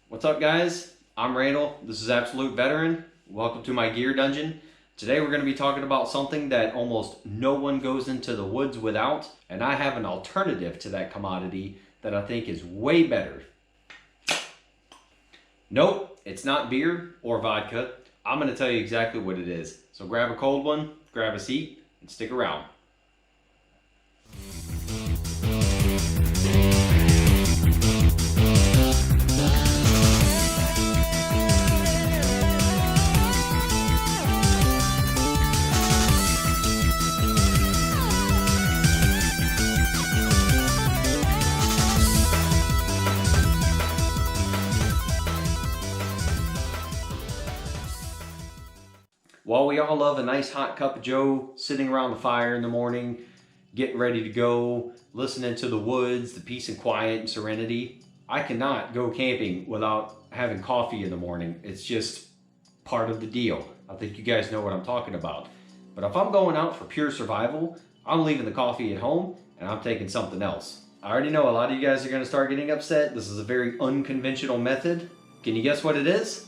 What's up, guys? I'm Randall. This is Absolute Veteran. Welcome to my gear dungeon. Today we're going to be talking about something that almost no one goes into the woods without, and I have an alternative to that commodity that I think is way better. Nope, it's not beer or vodka. I'm going to tell you exactly what it is. So grab a cold one, grab a seat, and stick around. While we all love a nice hot cup of joe, sitting around the fire in the morning, getting ready to go, listening to the woods, the peace and quiet and serenity, I cannot go camping without having coffee in the morning. It's just part of the deal. I think you guys know what I'm talking about. But if I'm going out for pure survival, I'm leaving the coffee at home and I'm taking something else. I already know a lot of you guys are going to start getting upset. This is a very unconventional method. Can you guess what it is?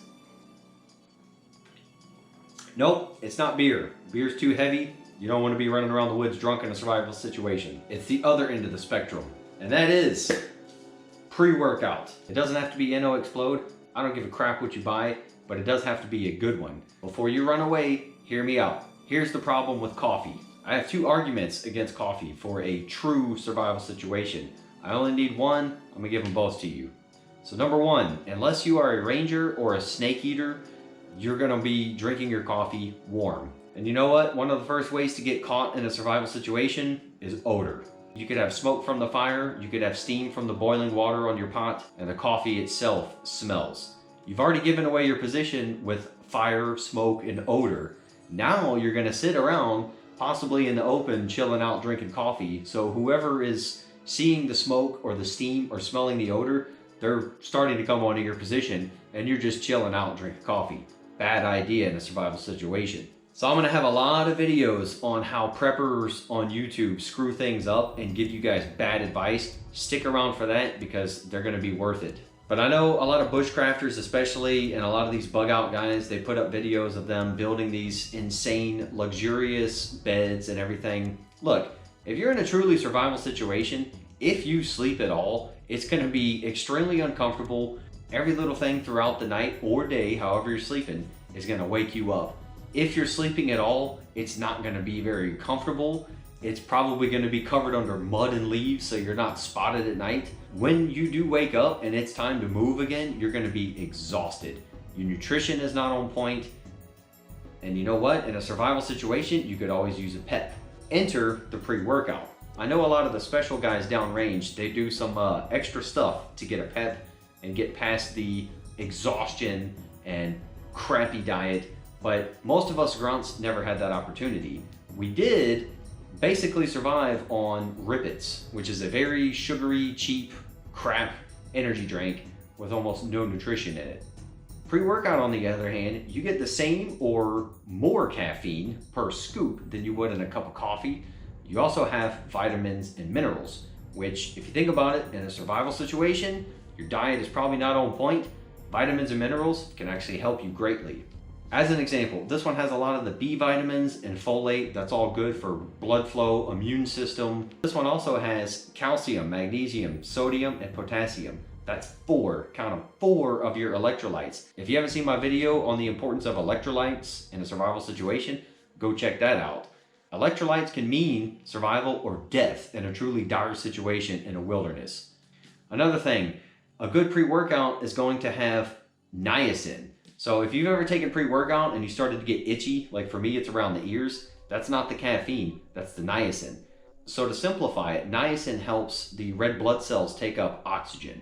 Nope, it's not beer. Beer's too heavy. You don't want to be running around the woods drunk in a survival situation. It's the other end of the spectrum, and that is pre-workout. It doesn't have to be NO Explode. I don't give a crap what you buy, but it does have to be a good one. Before you run away, hear me out. Here's the problem with coffee. I have two arguments against coffee for a true survival situation. I only need one. I'm gonna give them both to you. So number one, unless you are a ranger or a snake eater, you're gonna be drinking your coffee warm. And you know what? One of the first ways to get caught in a survival situation is odor. You could have smoke from the fire, you could have steam from the boiling water on your pot, and the coffee itself smells. You've already given away your position with fire, smoke, and odor. Now you're gonna sit around, possibly in the open, chilling out, drinking coffee. So whoever is seeing the smoke or the steam or smelling the odor, they're starting to come onto your position, and you're just chilling out, drinking coffee. Bad idea in a survival situation. So I'm gonna have a lot of videos on how preppers on YouTube screw things up and give you guys bad advice. Stick around for that because they're gonna be worth it. But I know a lot of bushcrafters especially, and a lot of these bug out guys, they put up videos of them building these insane, luxurious beds and everything. Look, if you're in a truly survival situation, if you sleep at all, it's gonna be extremely uncomfortable. Every little thing throughout the night or day, however you're sleeping, is gonna wake you up. If you're sleeping at all, it's not gonna be very comfortable. It's probably gonna be covered under mud and leaves so you're not spotted at night. When you do wake up and it's time to move again, you're gonna be exhausted. Your nutrition is not on point. And you know what? In a survival situation, you could always use a pep. Enter the pre-workout. I know a lot of the special guys downrange, they do some extra stuff to get a pep and get past the exhaustion and crappy diet, but most of us grunts never had that opportunity. We did basically survive on Rippets, which is a very sugary, cheap, crap energy drink with almost no nutrition in it. Pre-workout, on the other hand, you get the same or more caffeine per scoop than you would in a cup of coffee. You also have vitamins and minerals, which, if you think about it, in a survival situation, your diet is probably not on point. Vitamins and minerals can actually help you greatly. As an example, this one has a lot of the B vitamins and folate. That's all good for blood flow, immune system. This one also has calcium, magnesium, sodium, and potassium. That's count them, 4 of your electrolytes. If you haven't seen my video on the importance of electrolytes in a survival situation, go check that out. Electrolytes can mean survival or death in a truly dire situation in a wilderness. Another thing, a good pre-workout is going to have niacin. So if you've ever taken pre-workout and you started to get itchy, like for me it's around the ears, that's not the caffeine, that's the niacin. So to simplify it, niacin helps the red blood cells take up oxygen.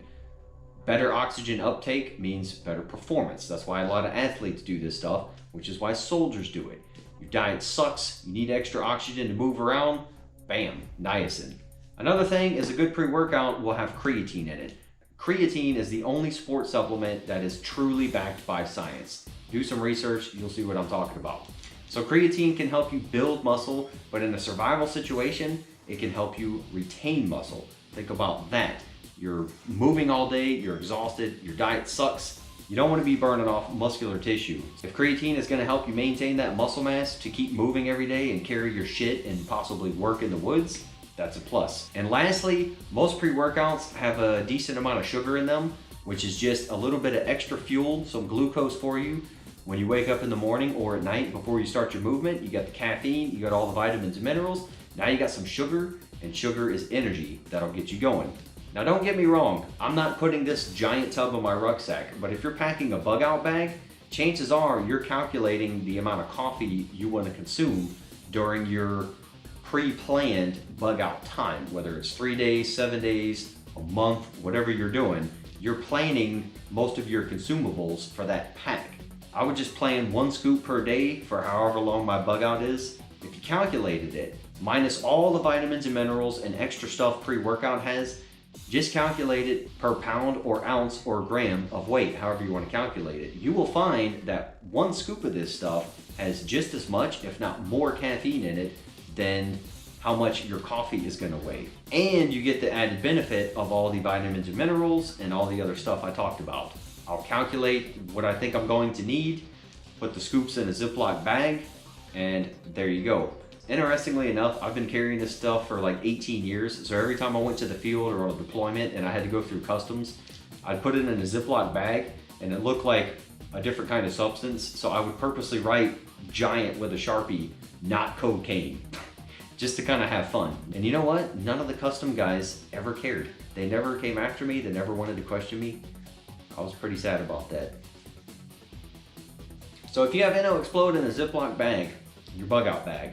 Better oxygen uptake means better performance. That's why a lot of athletes do this stuff, which is why soldiers do it. Your diet sucks, you need extra oxygen to move around, bam, niacin. Another thing is a good pre-workout will have creatine in it. Creatine is the only sport supplement that is truly backed by science. Do some research, you'll see what I'm talking about. So creatine can help you build muscle, but in a survival situation, it can help you retain muscle. Think about that. you're moving all day, you're exhausted, your diet sucks. You don't want to be burning off muscular tissue. If creatine is going to help you maintain that muscle mass to keep moving every day and carry your shit and possibly work in the woods, that's a plus. And lastly, most pre-workouts have a decent amount of sugar in them, which is just a little bit of extra fuel, some glucose for you. When you wake up in the morning or at night before you start your movement, you got the caffeine, you got all the vitamins and minerals. Now you got some sugar, and sugar is energy that'll get you going. Now don't get me wrong, I'm not putting this giant tub in my rucksack, but if you're packing a bug out bag, chances are you're calculating the amount of coffee you want to consume during your pre-planned bug out time, whether it's 3 days, 7 days, a month, whatever you're doing, you're planning most of your consumables for that pack. I would just plan 1 scoop per day for however long my bug out is. If you calculated it, minus all the vitamins and minerals and extra stuff pre-workout has, just calculate it per pound or ounce or gram of weight, however you want to calculate it. You will find that 1 scoop of this stuff has just as much, if not more caffeine in it than how much your coffee is going to weigh. And you get the added benefit of all the vitamins and minerals and all the other stuff I talked about. I'll calculate what I think I'm going to need, put the scoops in a Ziploc bag, and there you go. Interestingly enough, I've been carrying this stuff for like 18 years, so every time I went to the field or on a deployment and I had to go through customs, I'd put it in a Ziploc bag and it looked like a different kind of substance, so I would purposely write giant with a Sharpie, not cocaine, just to kind of have fun. And you know what? None of the custom guys ever cared. They never came after me, they never wanted to question me. I was pretty sad about that. So if you have NO Explode in a Ziploc bag, your bug out bag,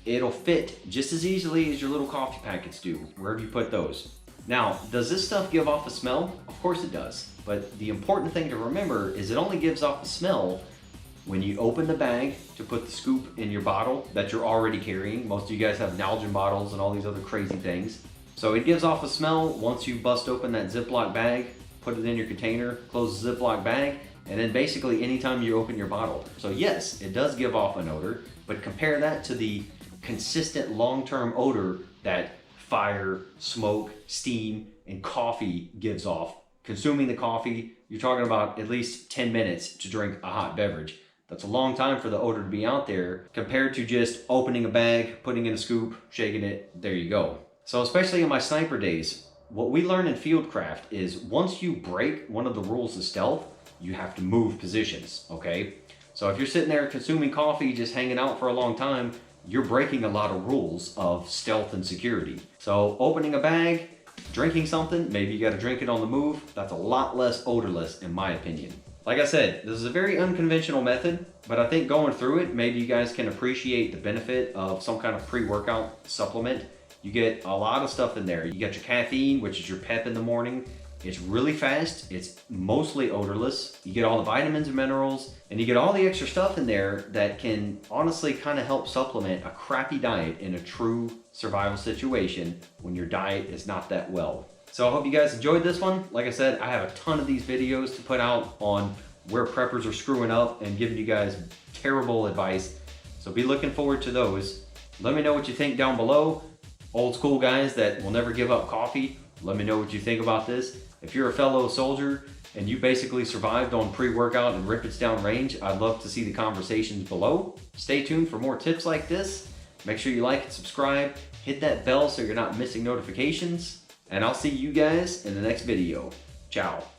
it'll fit just as easily as your little coffee packets do, wherever you put those. Now, does this stuff give off a smell? Of course it does. But the important thing to remember is it only gives off a smell when you open the bag to put the scoop in your bottle that you're already carrying. Most of you guys have Nalgene bottles and all these other crazy things. So it gives off a smell once you bust open that Ziploc bag, put it in your container, close the Ziploc bag, and then basically anytime you open your bottle. So yes, it does give off an odor, but compare that to the consistent long-term odor that fire, smoke, steam, and coffee gives off. Consuming the coffee, you're talking about at least 10 minutes to drink a hot beverage. That's a long time for the odor to be out there compared to just opening a bag, putting in a scoop, shaking it, there you go. So especially in my sniper days, what we learn in fieldcraft is once you break one of the rules of stealth, you have to move positions, okay? So if you're sitting there consuming coffee, just hanging out for a long time, you're breaking a lot of rules of stealth and security. So opening a bag, drinking something, maybe you gotta drink it on the move, that's a lot less odorless in my opinion. Like I said, this is a very unconventional method, but I think going through it, maybe you guys can appreciate the benefit of some kind of pre-workout supplement. You get a lot of stuff in there. You got your caffeine, which is your pep in the morning. It's really fast, it's mostly odorless. You get all the vitamins and minerals, and you get all the extra stuff in there that can honestly kind of help supplement a crappy diet in a true survival situation when your diet is not that well. So I hope you guys enjoyed this one. Like I said, I have a ton of these videos to put out on where preppers are screwing up and giving you guys terrible advice. So be looking forward to those. Let me know what you think down below. Old school guys that will never give up coffee, let me know what you think about this. If you're a fellow soldier and you basically survived on pre-workout and rippets down range, I'd love to see the conversations below. Stay tuned for more tips like this. Make sure you like and subscribe. Hit that bell so you're not missing notifications. And I'll see you guys in the next video. Ciao.